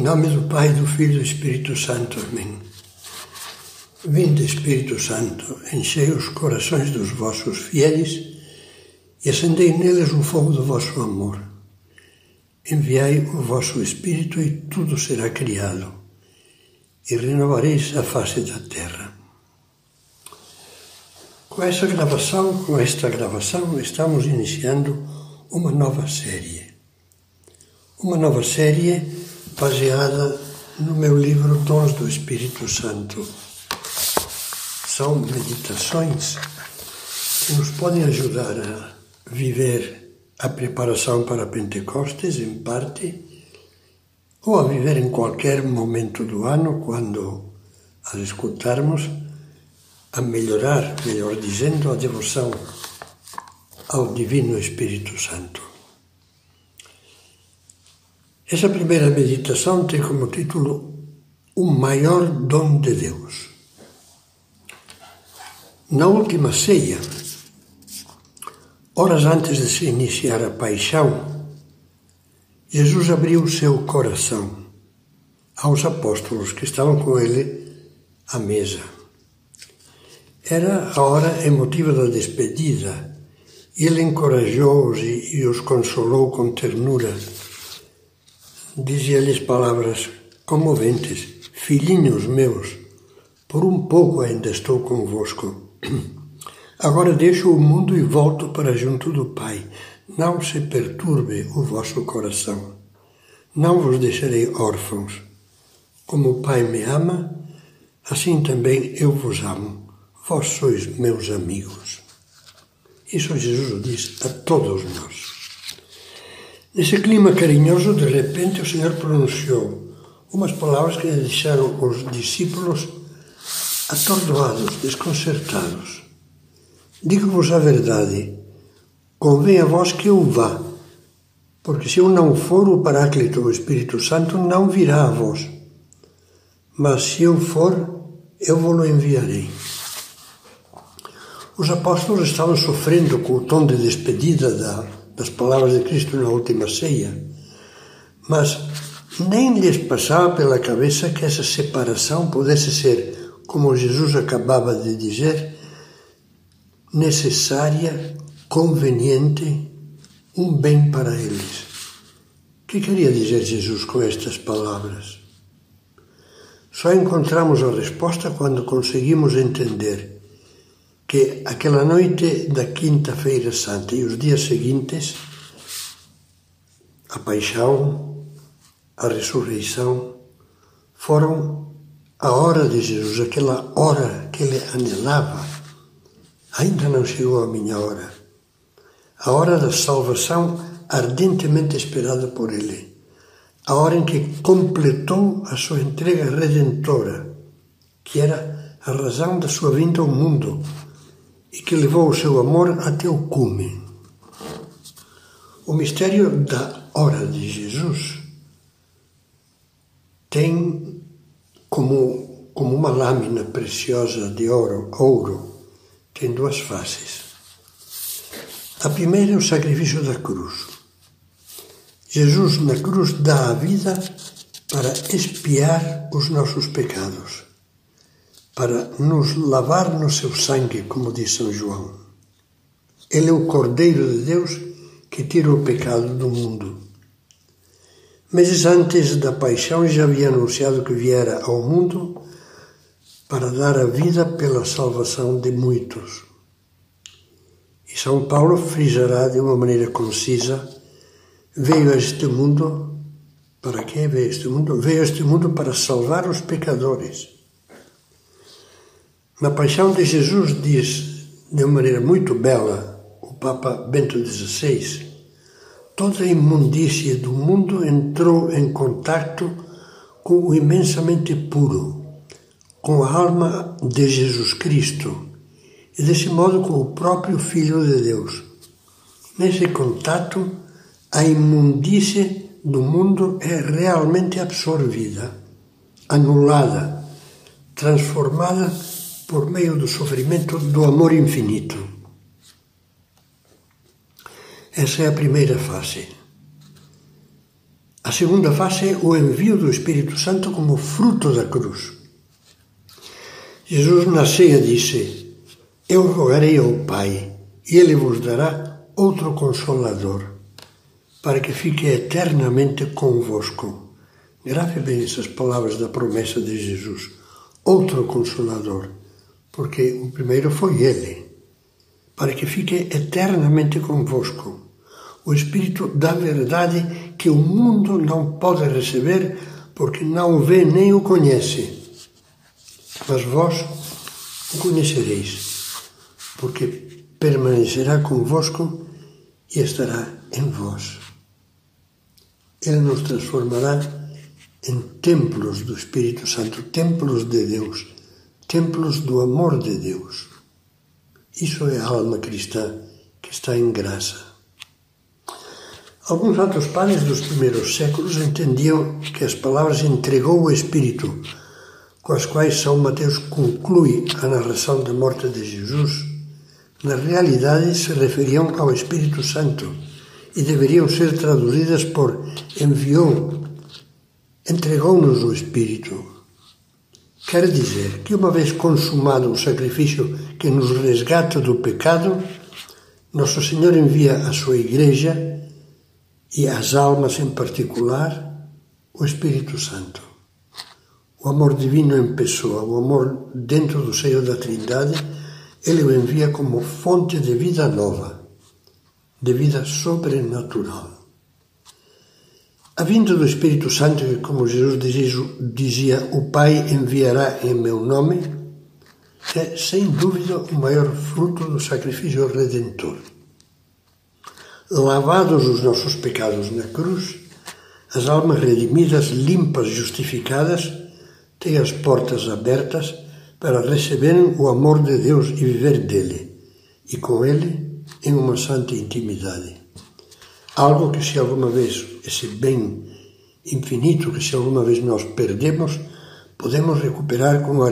nome do Pai, do Filho e do Espírito Santo. Amém. Vinde, Espírito Santo, enchei os corações dos vossos fiéis e acendei neles o fogo do vosso amor. Enviai o vosso Espírito e tudo será criado, e renovareis a face da terra. Com esta gravação, estamos iniciando uma nova série. Uma nova série baseada no meu livro Dons do Espírito Santo. São meditações que nos podem ajudar a viver a preparação para Pentecostes, em parte, ou a viver em qualquer momento do ano, quando as escutarmos, a melhorar, melhor dizendo, a devoção ao Divino Espírito Santo. Essa primeira meditação tem como título O Maior Dom de Deus. Na última ceia, horas antes de se iniciar a paixão, Jesus abriu o seu coração aos apóstolos que estavam com ele à mesa. Era a hora emotiva da despedida. Ele encorajou-os e os consolou com ternura. Dizia-lhes palavras comoventes: Filhinhos meus, por um pouco ainda estou convosco. Agora deixo o mundo e volto para junto do Pai. Não se perturbe o vosso coração. Não vos deixarei órfãos. Como o Pai me ama, assim também eu vos amo. Vós sois meus amigos. Isso Jesus diz a todos nós. Nesse clima carinhoso, de repente, o Senhor pronunciou umas palavras que deixaram os discípulos atordoados, desconcertados. Digo-vos a verdade, convém a vós que eu vá, porque se eu não for, o Paráclito, o Espírito Santo, não virá a vós. Mas se eu for, eu vos-lo enviarei. Os apóstolos estavam sofrendo com o tom de despedida das palavras de Cristo na última ceia, mas nem lhes passava pela cabeça que essa separação pudesse ser, como Jesus acabava de dizer, necessária, conveniente, um bem para eles. O que queria dizer Jesus com estas palavras? Só encontramos a resposta quando conseguimos entender que aquela noite da Quinta-feira Santa e os dias seguintes, a paixão, a ressurreição, foram a hora de Jesus, aquela hora que ele anelava. Ainda não chegou a minha hora. A hora da salvação ardentemente esperada por ele. A hora em que completou a sua entrega redentora, que era a razão da sua vinda ao mundo, e que levou o seu amor até o cume. O mistério da hora de Jesus tem como uma lâmina preciosa de ouro, tem duas faces. A primeira é o sacrifício da cruz. Jesus na cruz dá a vida para expiar os nossos pecados, para nos lavar no seu sangue, como diz São João. Ele é o Cordeiro de Deus que tira o pecado do mundo. Meses antes da paixão já havia anunciado que viera ao mundo para dar a vida pela salvação de muitos. E São Paulo frisará de uma maneira concisa: veio a este mundo, para quê veio a este mundo? Veio a este mundo para salvar os pecadores. Na paixão de Jesus diz, de uma maneira muito bela, o Papa Bento XVI, toda a imundície do mundo entrou em contato com o imensamente puro, com a alma de Jesus Cristo, e desse modo com o próprio Filho de Deus. Nesse contato, a imundície do mundo é realmente absorvida, anulada, transformada por meio do sofrimento do amor infinito. Essa é a primeira face. A segunda fase é o envio do Espírito Santo como fruto da cruz. Jesus na ceia disse: Eu rogarei ao Pai, e Ele vos dará outro Consolador, para que fique eternamente convosco. Grave bem essas palavras da promessa de Jesus. Outro Consolador, porque o primeiro foi Ele, para que fique eternamente convosco. O Espírito da verdade que o mundo não pode receber, porque não o vê nem o conhece. Mas vós o conhecereis, porque permanecerá convosco e estará em vós. Ele nos transformará em templos do Espírito Santo, templos de Deus, templos do amor de Deus. Isso é a alma cristã que está em graça. Alguns santos padres dos primeiros séculos entendiam que as palavras entregou o Espírito, com as quais São Mateus conclui a narração da morte de Jesus, na realidade se referiam ao Espírito Santo e deveriam ser traduzidas por enviou, entregou-nos o Espírito. Quer dizer que uma vez consumado o sacrifício que nos resgata do pecado, Nosso Senhor envia à sua Igreja e às almas em particular o Espírito Santo. O amor divino em pessoa, o amor dentro do seio da Trindade, Ele o envia como fonte de vida nova, de vida sobrenatural. A vinda do Espírito Santo, que, como Jesus dizia, o Pai enviará em meu nome, é, sem dúvida, o maior fruto do sacrifício redentor. Lavados os nossos pecados na cruz, as almas redimidas, limpas, justificadas, têm as portas abertas para receberem o amor de Deus e viver dele, e com ele em uma santa intimidade. Algo que se alguma vez, esse bem infinito que se alguma vez nós perdemos, podemos recuperar com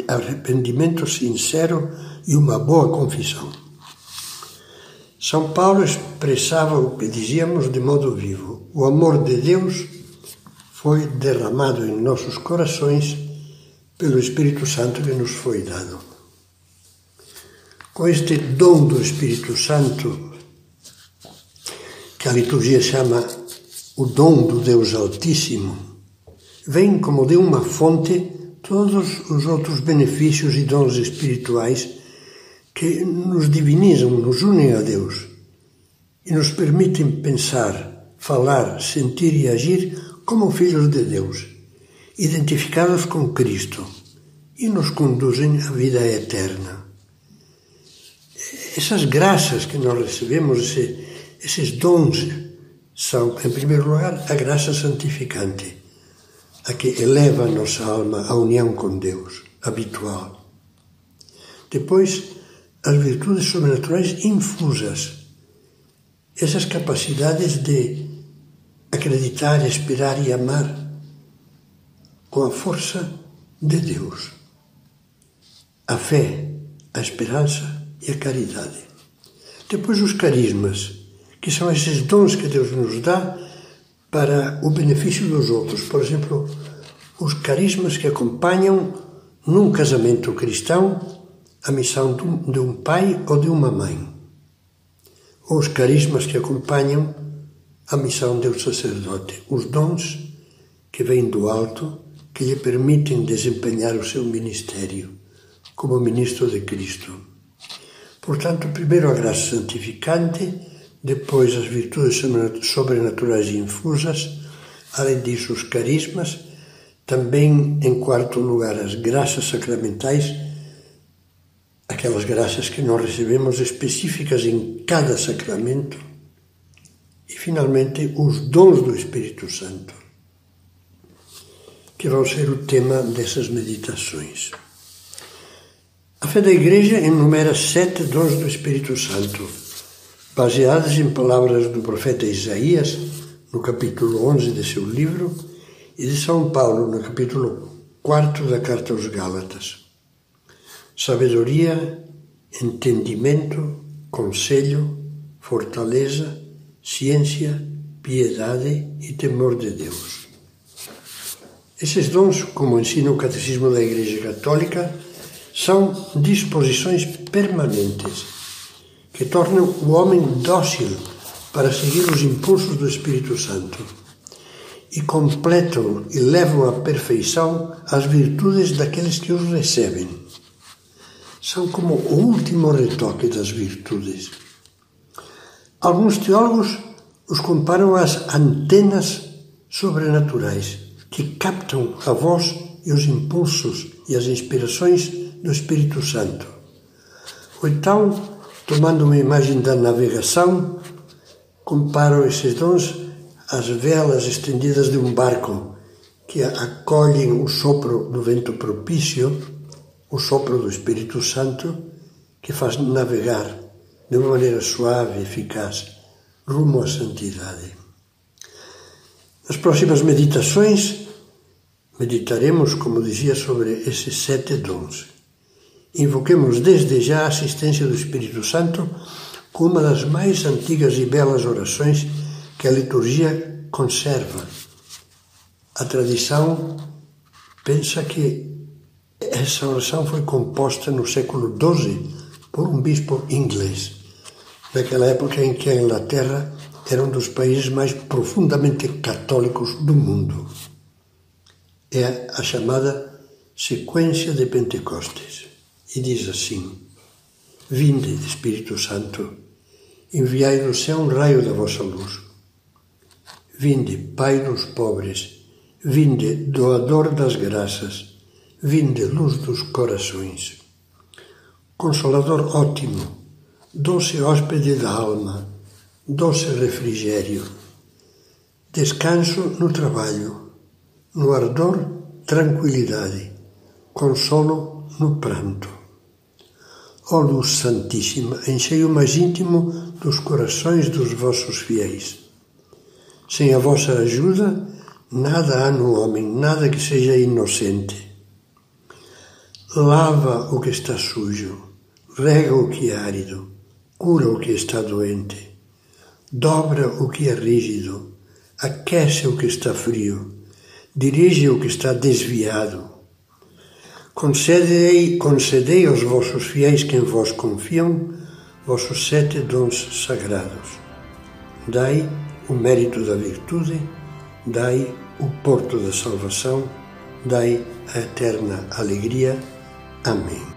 arrependimento sincero e uma boa confissão. São Paulo expressava o que dizíamos de modo vivo. O amor de Deus foi derramado em nossos corações pelo Espírito Santo que nos foi dado. Com este dom do Espírito Santo, que a liturgia chama o dom do Deus Altíssimo, vem como de uma fonte todos os outros benefícios e dons espirituais que nos divinizam, nos unem a Deus e nos permitem pensar, falar, sentir e agir como filhos de Deus, identificados com Cristo, e nos conduzem à vida eterna. Essas graças que nós recebemos, esses dons, são, em primeiro lugar, a graça santificante, a que eleva a nossa alma à união com Deus, habitual. Depois, as virtudes sobrenaturais infusas, essas capacidades de acreditar, esperar e amar com a força de Deus. A fé, a esperança e a caridade. Depois os carismas, que são esses dons que Deus nos dá para o benefício dos outros. Por exemplo, os carismas que acompanham, num casamento cristão, a missão de um pai ou de uma mãe. Ou os carismas que acompanham a missão do sacerdote. Os dons que vêm do alto, que lhe permitem desempenhar o seu ministério como ministro de Cristo. Portanto, primeiro a graça santificante, depois as virtudes sobrenaturais infusas, além disso os carismas, também, em quarto lugar, as graças sacramentais, aquelas graças que nós recebemos específicas em cada sacramento, e, finalmente, os dons do Espírito Santo, que vão ser o tema dessas meditações. A fé da Igreja enumera 7 dons do Espírito Santo, baseadas em palavras do profeta Isaías, no capítulo 11 de seu livro, e de São Paulo, no capítulo 4 da Carta aos Gálatas. Sabedoria, entendimento, conselho, fortaleza, ciência, piedade e temor de Deus. Esses dons, como ensina o Catecismo da Igreja Católica, são disposições permanentes que tornam o homem dócil para seguir os impulsos do Espírito Santo e completam e levam à perfeição as virtudes daqueles que os recebem. São como o último retoque das virtudes. Alguns teólogos os comparam às antenas sobrenaturais que captam a voz e os impulsos e as inspirações do Espírito Santo. Ou então, tomando uma imagem da navegação, comparam esses dons às velas estendidas de um barco que acolhem o sopro do vento propício, o sopro do Espírito Santo, que faz navegar de uma maneira suave e eficaz rumo à santidade. Nas próximas meditações, meditaremos, como dizia, sobre esses 7 dons. Invoquemos desde já a assistência do Espírito Santo com uma das mais antigas e belas orações que a liturgia conserva. A tradição pensa que essa oração foi composta no século XII por um bispo inglês, naquela época em que a Inglaterra era um dos países mais profundamente católicos do mundo. É a chamada sequência de Pentecostes. E diz assim: Vinde, Espírito Santo, enviai do céu um raio da vossa luz. Vinde, Pai dos pobres, vinde, doador das graças, vinde, luz dos corações. Consolador ótimo, doce hóspede da alma, doce refrigério. Descanso no trabalho, no ardor, tranquilidade, consolo no pranto. Ó luz santíssima, enchei o mais íntimo dos corações dos vossos fiéis. Sem a vossa ajuda, nada há no homem, nada que seja inocente. Lava o que está sujo, rega o que é árido, cura o que está doente, dobra o que é rígido, aquece o que está frio, dirige o que está desviado. Concedei aos vossos fiéis que em vós confiam, vossos 7 dons sagrados. Dai o mérito da virtude, dai o porto da salvação, dai a eterna alegria. Amém.